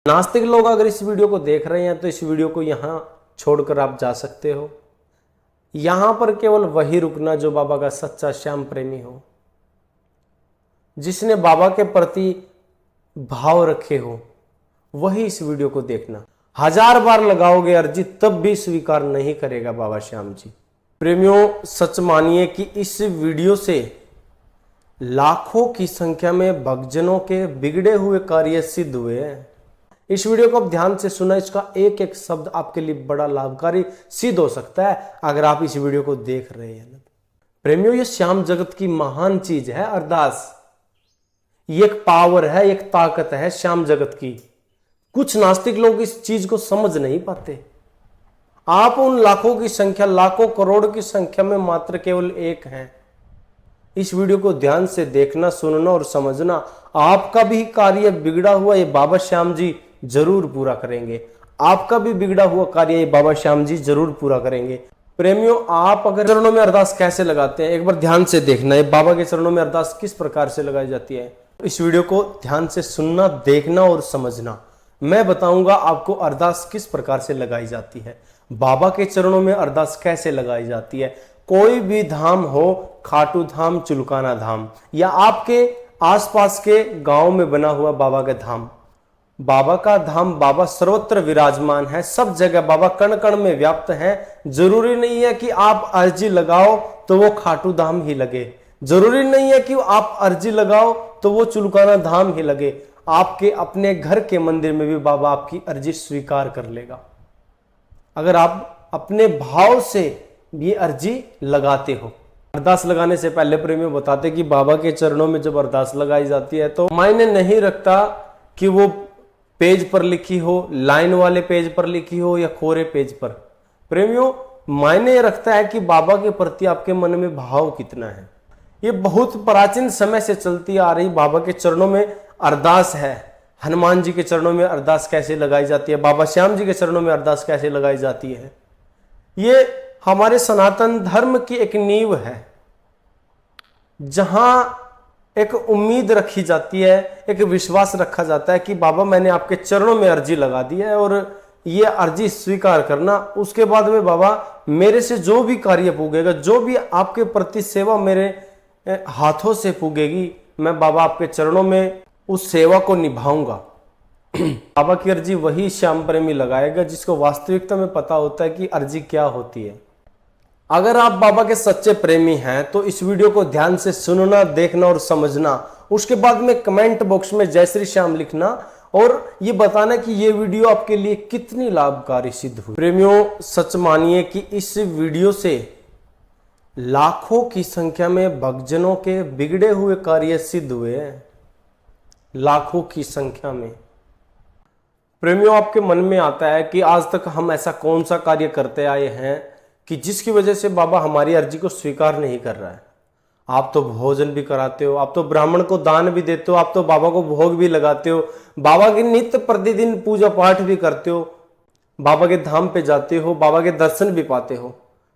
नास्तिक लोग अगर इस वीडियो को देख रहे हैं तो इस वीडियो को यहां छोड़कर आप जा सकते हो। यहां पर केवल वही रुकना जो बाबा का सच्चा श्याम प्रेमी हो, जिसने बाबा के प्रति भाव रखे हो, वही इस वीडियो को देखना। 1000 बार लगाओगे अर्जी तब भी स्वीकार नहीं करेगा बाबा श्याम जी। प्रेमियों, सच मानिए कि इस वीडियो से लाखों की संख्या में भक्तजनों के बिगड़े हुए कार्य सिद्ध हुए हैं। इस वीडियो को आप ध्यान से सुना, इसका एक एक शब्द आपके लिए बड़ा लाभकारी सिद्ध हो सकता है अगर आप इस वीडियो को देख रहे हैं। प्रेमियों, ये श्याम जगत की महान चीज है अरदास। ये एक पावर है, एक ताकत है श्याम जगत की। कुछ नास्तिक लोग इस चीज को समझ नहीं पाते। आप उन लाखों की संख्या, लाखों करोड़ की संख्या में मात्र केवल एक हैं। इस वीडियो को ध्यान से देखना, सुनना और समझना। आपका भी कार्य बिगड़ा हुआ ये बाबा श्याम जी जरूर पूरा करेंगे। आपका भी बिगड़ा हुआ कार्य ये बाबा श्याम जी जरूर पूरा करेंगे। प्रेमियों, आप अगर चरणों में अरदास कैसे लगाते हैं एक बार ध्यान से देखना है। बाबा के चरणों में अरदास किस प्रकार से लगाई जाती है, इस वीडियो को ध्यान से सुनना, देखना और समझना। मैं बताऊंगा आपको अरदास किस प्रकार से लगाई जाती है, बाबा के चरणों में अरदास कैसे लगाई जाती है। कोई भी धाम हो, खाटू धाम, चुलकाना धाम, या आपके आसपास के गांव में बना हुआ बाबा का धाम, बाबा का धाम, बाबा सर्वत्र विराजमान है। सब जगह बाबा कण कण में व्याप्त है। जरूरी नहीं है कि आप अर्जी लगाओ तो वो खाटू धाम ही लगे। जरूरी नहीं है कि आप अर्जी लगाओ तो वो चुलकाना धाम ही लगे। आपके अपने घर के मंदिर में भी बाबा आपकी अर्जी स्वीकार कर लेगा, अगर आप अपने भाव से ये अर्जी लगाते हो। अरदास लगाने से पहले प्रेमियों बताते कि बाबा के चरणों में जब अरदास लगाई जाती है तो मायने नहीं रखता कि वो पेज पर लिखी हो, लाइन वाले पेज पर लिखी हो या कोरे पेज पर। प्रेमियों, मायने रखता है कि बाबा के प्रति आपके मन में भाव कितना है। ये बहुत प्राचीन समय से चलती आ रही बाबा के चरणों में अरदास है। हनुमान जी के चरणों में अरदास कैसे लगाई जाती है, बाबा श्याम जी के चरणों में अरदास कैसे लगाई जाती है, ये हमारे सनातन धर्म की एक नींव है, जहां एक उम्मीद रखी जाती है, एक विश्वास रखा जाता है कि बाबा मैंने आपके चरणों में अर्जी लगा दी है और ये अर्जी स्वीकार करना। उसके बाद में बाबा मेरे से जो भी कार्य पूगेगा, जो भी आपके प्रति सेवा मेरे हाथों से पूगेगी, मैं बाबा आपके चरणों में उस सेवा को निभाऊंगा। बाबा की अर्जी वही श्याम प्रेमी लगाएगा जिसको वास्तविकता में पता होता है कि अर्जी क्या होती है। अगर आप बाबा के सच्चे प्रेमी हैं तो इस वीडियो को ध्यान से सुनना, देखना और समझना। उसके बाद में कमेंट बॉक्स में जय श्री श्याम लिखना और ये बताना कि ये वीडियो आपके लिए कितनी लाभकारी सिद्ध हुई। प्रेमियों, सच मानिए कि इस वीडियो से लाखों की संख्या में भक्तजनों के बिगड़े हुए कार्य सिद्ध हुए हैं, लाखों की संख्या में। प्रेमियों, आपके मन में आता है कि आज तक हम ऐसा कौन सा कार्य करते आए हैं कि जिसकी वजह से बाबा हमारी अर्जी को स्वीकार नहीं कर रहा है। आप तो भोजन भी कराते हो, आप तो ब्राह्मण को दान भी देते हो, आप तो बाबा को भोग भी लगाते हो, बाबा की नित्य प्रतिदिन पूजा पाठ भी करते हो, बाबा के धाम पे जाते हो, बाबा के दर्शन भी पाते हो,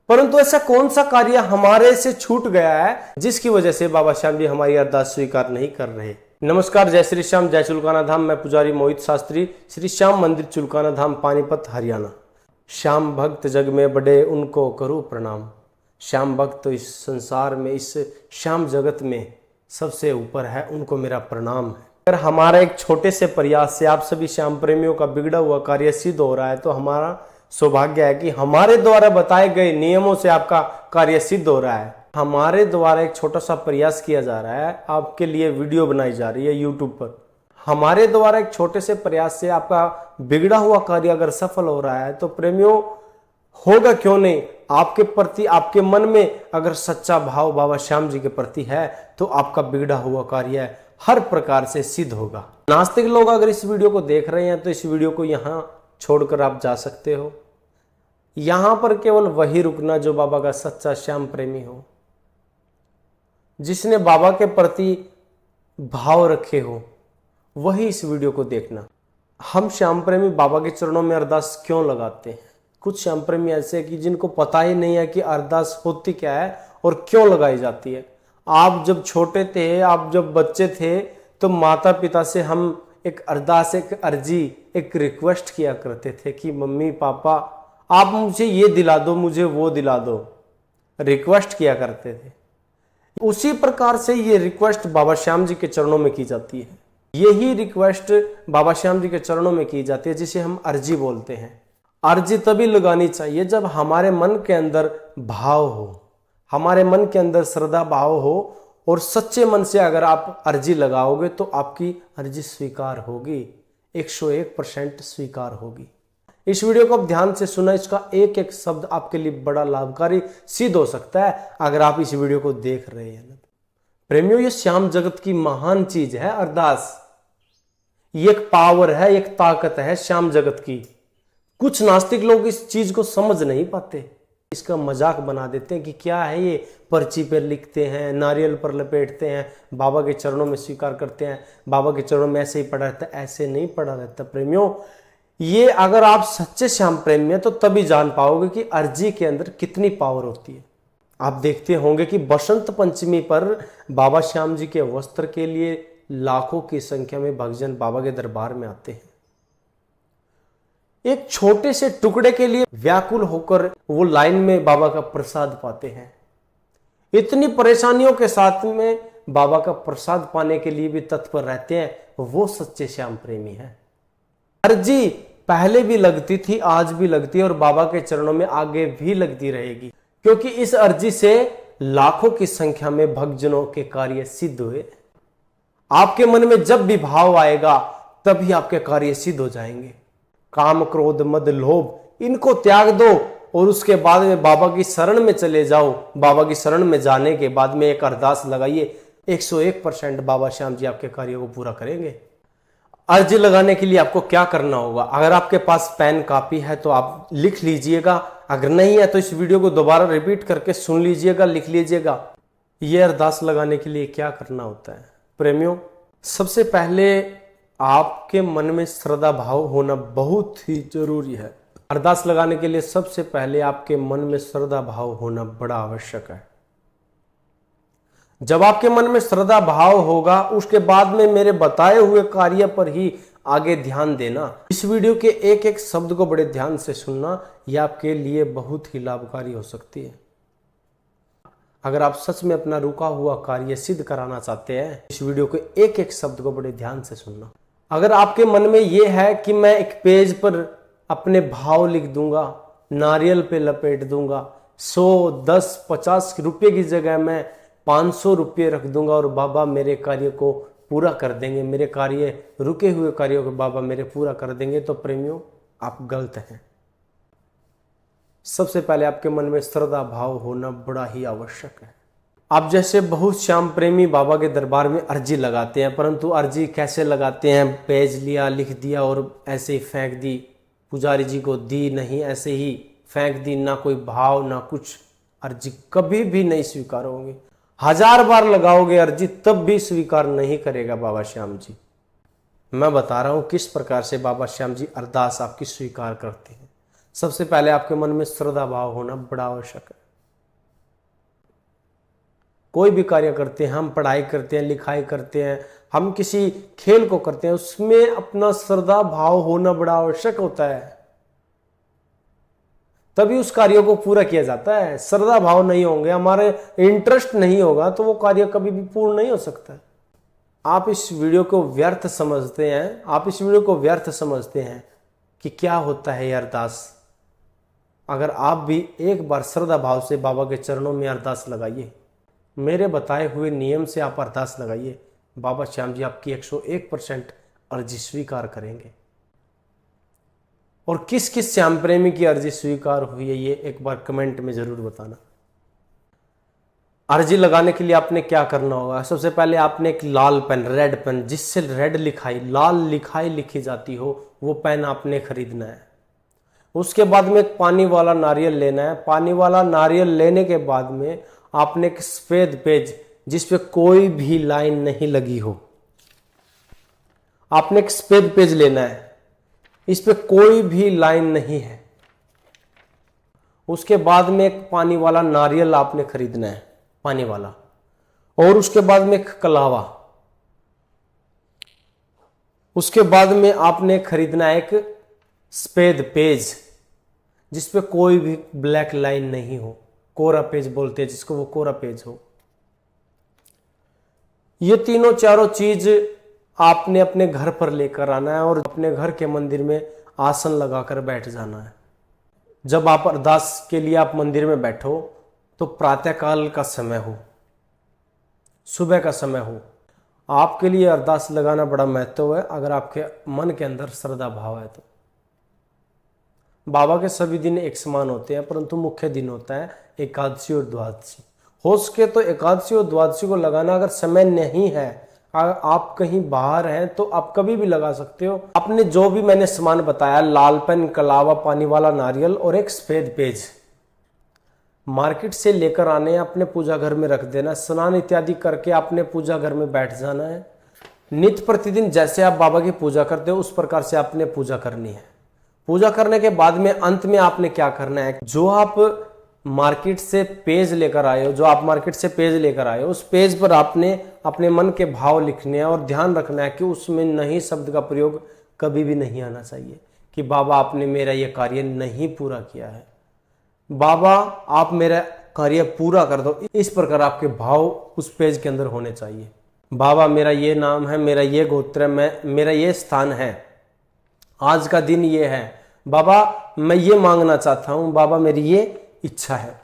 परंतु ऐसा कौन सा कार्य हमारे से छूट गया है जिसकी वजह से बाबा श्याम जी हमारी अरदास स्वीकार नहीं कर रहे। नमस्कार, जय श्री श्याम, जय चुलकाना धाम। मैं पुजारी मोहित शास्त्री, श्री श्याम मंदिर चुलकाना धाम, पानीपत, हरियाणा। श्याम भक्त जग में बड़े, उनको करूं प्रणाम। श्याम भक्त इस संसार में, इस श्याम जगत में सबसे ऊपर है, उनको मेरा प्रणाम है। अगर हमारा एक छोटे से प्रयास से आप सभी श्याम प्रेमियों का बिगड़ा हुआ कार्य सिद्ध हो रहा है तो हमारा सौभाग्य है कि हमारे द्वारा बताए गए नियमों से आपका कार्य सिद्ध हो रहा है। हमारे द्वारा एक छोटा सा प्रयास किया जा रहा है, आपके लिए वीडियो बनाई जा रही है यूट्यूब पर। हमारे द्वारा एक छोटे से प्रयास से आपका बिगड़ा हुआ कार्य अगर सफल हो रहा है तो प्रेमियों, होगा क्यों नहीं, आपके प्रति, आपके मन में अगर सच्चा भाव बाबा श्याम जी के प्रति है तो आपका बिगड़ा हुआ कार्य हर प्रकार से सिद्ध होगा। नास्तिक लोग अगर इस वीडियो को देख रहे हैं तो इस वीडियो को यहां छोड़कर आप जा सकते हो। यहां पर केवल वही रुकना जो बाबा का सच्चा श्याम प्रेमी हो, जिसने बाबा के प्रति भाव रखे हो, वही इस वीडियो को देखना। हम श्याम प्रेमी बाबा के चरणों में अरदास क्यों लगाते हैं? कुछ श्याम प्रेमी ऐसे हैं कि जिनको पता ही नहीं है कि अरदास होती क्या है और क्यों लगाई जाती है। आप जब छोटे थे, आप जब बच्चे थे तो माता पिता से हम एक अरदास, एक अर्जी, एक रिक्वेस्ट किया करते थे कि मम्मी पापा आप मुझे ये दिला दो, मुझे वो दिला दो, रिक्वेस्ट किया करते थे। उसी प्रकार से ये रिक्वेस्ट बाबा श्याम जी के चरणों में की जाती है। यही रिक्वेस्ट बाबा श्याम जी के चरणों में की जाती है, जिसे हम अर्जी बोलते हैं। अर्जी तभी लगानी चाहिए जब हमारे मन के अंदर भाव हो, हमारे मन के अंदर श्रद्धा भाव हो, और सच्चे मन से अगर आप अर्जी लगाओगे तो आपकी अर्जी स्वीकार होगी, 101% स्वीकार होगी। इस वीडियो को आप ध्यान से सुना, इसका एक एक शब्द आपके लिए बड़ा लाभकारी सिद्ध हो सकता है अगर आप इस वीडियो को देख रहे हैं। प्रेमियों, ये श्याम जगत की महान चीज है अरदास। ये एक पावर है, एक ताकत है श्याम जगत की। कुछ नास्तिक लोग इस चीज को समझ नहीं पाते, इसका मजाक बना देते हैं कि क्या है ये, पर्ची पर लिखते हैं, नारियल पर लपेटते हैं, बाबा के चरणों में स्वीकार करते हैं, बाबा के चरणों में ऐसे ही पड़ा रहता है। ऐसे नहीं पड़ा रहता प्रेमियों। ये अगर आप सच्चे श्याम प्रेमी हैं तो तभी जान पाओगे कि अर्जी के अंदर कितनी पावर होती है। आप देखते होंगे कि बसंत पंचमी पर बाबा श्याम जी के वस्त्र के लिए लाखों की संख्या में भक्तजन बाबा के दरबार में आते हैं। एक छोटे से टुकड़े के लिए व्याकुल होकर वो लाइन में बाबा का प्रसाद पाते हैं। इतनी परेशानियों के साथ में बाबा का प्रसाद पाने के लिए भी तत्पर रहते हैं, वो सच्चे श्याम प्रेमी हैं। अर्जी पहले भी लगती थी, आज भी लगती है, और बाबा के चरणों में आगे भी लगती रहेगी, क्योंकि इस अर्जी से लाखों की संख्या में भक्तजनों के कार्य सिद्ध हुए। आपके मन में जब भी भाव आएगा तभी आपके कार्य सिद्ध हो जाएंगे। काम, क्रोध, मद, लोभ, इनको त्याग दो और उसके बाद में बाबा की शरण में चले जाओ। बाबा की शरण में जाने के बाद में एक अरदास लगाइए, 101% बाबा श्याम जी आपके कार्यों को पूरा करेंगे। अर्जी लगाने के लिए आपको क्या करना होगा? अगर आपके पास पेन कापी है तो आप लिख लीजिएगा, अगर नहीं है तो इस वीडियो को दोबारा रिपीट करके सुन लीजिएगा, लिख लीजिएगा। यह अरदास लगाने के लिए क्या करना होता है प्रेमियों? सबसे पहले आपके मन में श्रद्धा भाव होना बहुत ही जरूरी है। अरदास लगाने के लिए सबसे पहले आपके मन में श्रद्धा भाव होना बड़ा आवश्यक है। जब आपके मन में श्रद्धा भाव होगा, उसके बाद में मेरे बताए हुए कार्य पर ही आगे ध्यान देना। इस वीडियो के एक एक शब्द को बड़े ध्यान से सुनना, यह आपके लिए बहुत ही लाभकारी हो सकती है। अगर आप सच में अपना रुका हुआ कार्य सिद्ध कराना चाहते हैं, इस वीडियो के एक एक शब्द को बड़े ध्यान से सुनना। अगर आपके मन में यह है कि मैं एक पेज पर अपने भाव लिख दूंगा, नारियल पे लपेट दूंगा, 100, 10, 50 रुपये की जगह मैं 500 रुपये रख दूंगा और बाबा मेरे कार्य को पूरा कर देंगे, मेरे कार्य, रुके हुए कार्यों को बाबा मेरे पूरा कर देंगे, तो प्रेमियों आप गलत हैं। सबसे पहले आपके मन में श्रद्धा भाव होना बड़ा ही आवश्यक है। आप जैसे बहुत श्याम प्रेमी बाबा के दरबार में अर्जी लगाते हैं, परंतु अर्जी कैसे लगाते हैं? पेज लिया, लिख दिया और ऐसे ही फेंक दी, पुजारी जी को दी नहीं, ऐसे ही फेंक दी, ना कोई भाव ना कुछ। अर्जी कभी भी नहीं स्वीकार होंगे। 1000 बार लगाओगे अर्जी तब भी स्वीकार नहीं करेगा बाबा श्याम जी। मैं बता रहा हूं किस प्रकार से बाबा श्याम जी अरदास आपकी स्वीकार करते हैं। सबसे पहले आपके मन में श्रद्धा भाव होना बड़ा आवश्यक है। कोई भी कार्य करते हैं, हम पढ़ाई करते हैं, लिखाई करते हैं, हम किसी खेल को करते हैं, उसमें अपना श्रद्धा भाव होना बड़ा आवश्यक होता है, तभी उस कार्य को पूरा किया जाता है। श्रद्धा भाव नहीं होंगे, हमारे इंटरेस्ट नहीं होगा, तो वो कार्य कभी भी पूर्ण नहीं हो सकता। आप इस वीडियो को व्यर्थ समझते हैं, आप इस वीडियो को व्यर्थ समझते हैं कि क्या होता है यह अरदास। अगर आप भी एक बार श्रद्धा भाव से बाबा के चरणों में अरदास लगाइए, मेरे बताए हुए नियम से आप अरदास लगाइए, बाबा श्याम जी आपकी 101% अर्जी स्वीकार करेंगे। और किस किस श्याम प्रेमी की अर्जी स्वीकार हुई है, ये एक बार कमेंट में जरूर बताना। अर्जी लगाने के लिए आपने क्या करना होगा? सबसे पहले आपने एक लाल पेन, रेड पेन, जिससे रेड लिखाई, लाल लिखाई लिखी जाती हो, वो पेन आपने खरीदना है। उसके बाद में एक पानी वाला नारियल लेना है। पानी वाला नारियल लेने के बाद में आपने एक सफेद पेज, जिसपे कोई भी लाइन नहीं लगी हो, आपने एक सफेद पेज लेना है, इस पे कोई भी लाइन नहीं है। उसके बाद में एक पानी वाला नारियल आपने खरीदना है, पानी वाला, और उसके बाद में एक कलावा, उसके बाद में आपने खरीदना है एक सफेद पेज जिसपे कोई भी ब्लैक लाइन नहीं हो, कोरा पेज बोलते हैं जिसको, वो कोरा पेज हो। ये तीनों चारों चीज आपने अपने घर पर लेकर आना है और अपने घर के मंदिर में आसन लगाकर बैठ जाना है। जब आप अरदास के लिए आप मंदिर में बैठो तो प्रातःकाल का समय हो, सुबह का समय हो। आपके लिए अरदास लगाना बड़ा महत्व है अगर आपके मन के अंदर श्रद्धा भाव है तो। बाबा के सभी दिन एक समान होते हैं, परंतु मुख्य दिन होता है एकादशी और द्वादशी। हो सके तो एकादशी और द्वादशी को लगाना, अगर समय नहीं है, आप कहीं बाहर हैं तो आप कभी भी लगा सकते हो। आपने जो भी मैंने सामान बताया, लाल पेन, कलावा, पानी वाला नारियल और एक सफेद पेज, मार्केट से लेकर आने, अपने पूजा घर में रख देना। स्नान इत्यादि करके अपने पूजा घर में बैठ जाना है। नित्य प्रतिदिन जैसे आप बाबा की पूजा करते हो उस प्रकार से आपने पूजा करनी है। पूजा करने के बाद में अंत में आपने क्या करना है, जो आप मार्केट से पेज लेकर आए हो, उस पेज पर आपने अपने मन के भाव लिखने हैं और ध्यान रखना है कि उसमें नहीं शब्द का प्रयोग कभी भी नहीं आना चाहिए कि बाबा आपने मेरा ये कार्य नहीं पूरा किया है, बाबा आप मेरा कार्य पूरा कर दो। इस प्रकार आपके भाव उस पेज के अंदर होने चाहिए। बाबा मेरा ये नाम है, मेरा ये गोत्र है, मेरा ये स्थान है, आज का दिन ये है, बाबा मैं ये मांगना चाहता हूं, बाबा मेरी ये इच्छा है।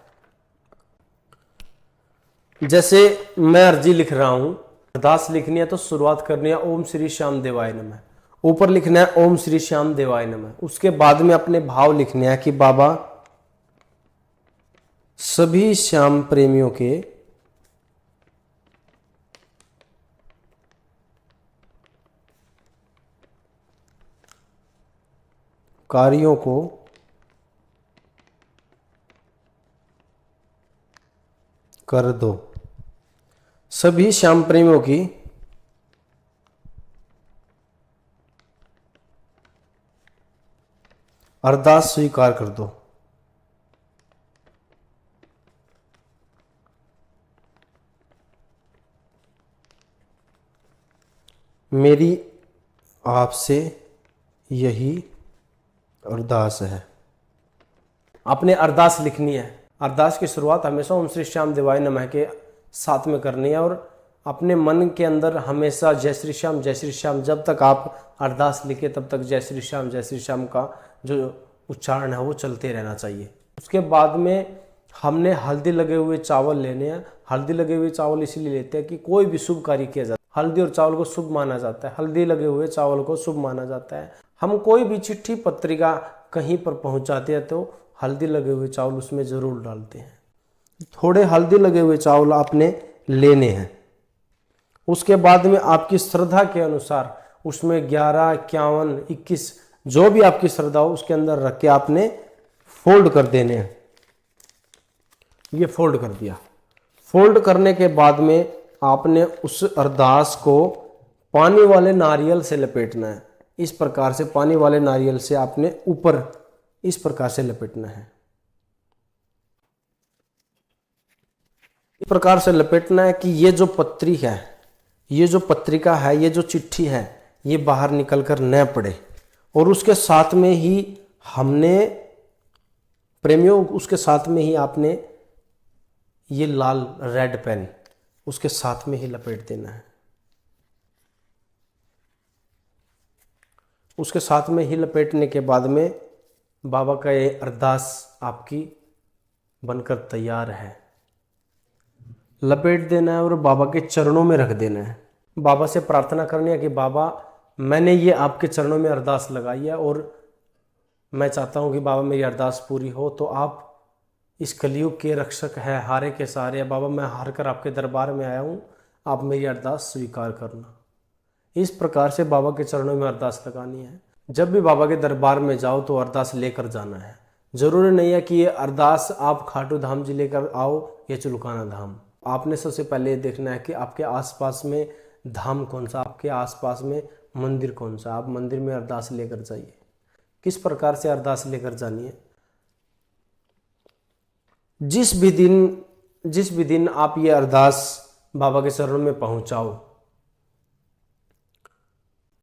जैसे मैं अर्जी लिख रहा हूं, अरदास लिखनी है तो शुरुआत करनी है ओम श्री श्याम देवाय नमः, ऊपर लिखना है ओम श्री श्याम देवाय नमः। उसके बाद में अपने भाव लिखने हैं कि बाबा सभी श्याम प्रेमियों के कार्यों को कर दो, सभी श्याम प्रेमियों की अरदास स्वीकार कर दो। मेरी आपसे यही अरदास है। आपने अरदास लिखनी है। अरदास की शुरुआत हमेशा ओम श्री श्याम देवाय नमः के साथ में करनी है और अपने मन के अंदर हमेशा जय श्री श्याम, जब तक आप अरदास लिखे तब तक जय श्री श्याम का जो उच्चारण है वो चलते रहना चाहिए। उसके बाद में हमने हल्दी लगे हुए चावल लेने हैं। हल्दी लगे हुए चावल इसलिए लेते हैं कि कोई भी शुभ कार्य किया जाता है, हल्दी और चावल को शुभ माना जाता है, हल्दी लगे हुए चावल को शुभ माना जाता है। हम कोई भी चिट्ठी पत्रिका कहीं पर पहुंचाते हैं तो हल्दी लगे हुए चावल उसमें जरूर डालते हैं। थोड़े हल्दी लगे हुए चावल आपने लेने हैं। उसके बाद में आपकी श्रद्धा के अनुसार उसमें 11, 51, 21 जो भी आपकी श्रद्धा हो उसके अंदर रख के आपने फोल्ड कर देने हैं। ये फोल्ड कर दिया। फोल्ड करने के बाद में आपने उस अरदास को पानी वाले नारियल से लपेटना है। इस प्रकार से पानी वाले नारियल से आपने ऊपर इस प्रकार से लपेटना है। इस प्रकार से लपेटना है कि ये जो पत्री है, ये जो पत्रिका है, ये जो चिट्ठी है, ये बाहर निकलकर न पड़े। और उसके साथ में ही हमने प्रेमियों, उसके साथ में ही आपने ये लाल रेड पेन उसके साथ में ही लपेट देना है। उसके साथ में ही लपेटने के बाद में बाबा का ये अरदास आपकी बनकर तैयार है। लपेट देना है और बाबा के चरणों में रख देना है। बाबा से प्रार्थना करनी है कि बाबा मैंने ये आपके चरणों में अरदास लगाई है और मैं चाहता हूँ कि बाबा मेरी अरदास पूरी हो। तो आप इस कलयुग के रक्षक है, हारे के सहारे। बाबा मैं हार कर आपके दरबार में आया हूँ, आप मेरी अरदास स्वीकार करना। इस प्रकार से बाबा के चरणों में अरदास लगानी है। जब भी बाबा के दरबार में जाओ तो अरदास लेकर जाना है। जरूरी नहीं है कि ये अरदास आप खाटू धाम जी लेकर आओ या चुलकाना धाम। आपने सबसे पहले देखना है कि आपके आसपास में धाम कौन सा, आपके आसपास में मंदिर कौन सा। आप मंदिर में अरदास लेकर जाइए। किस प्रकार से अरदास लेकर जानी है, जिस भी दिन आप ये अरदास बाबा के चरणों में पहुंचाओ,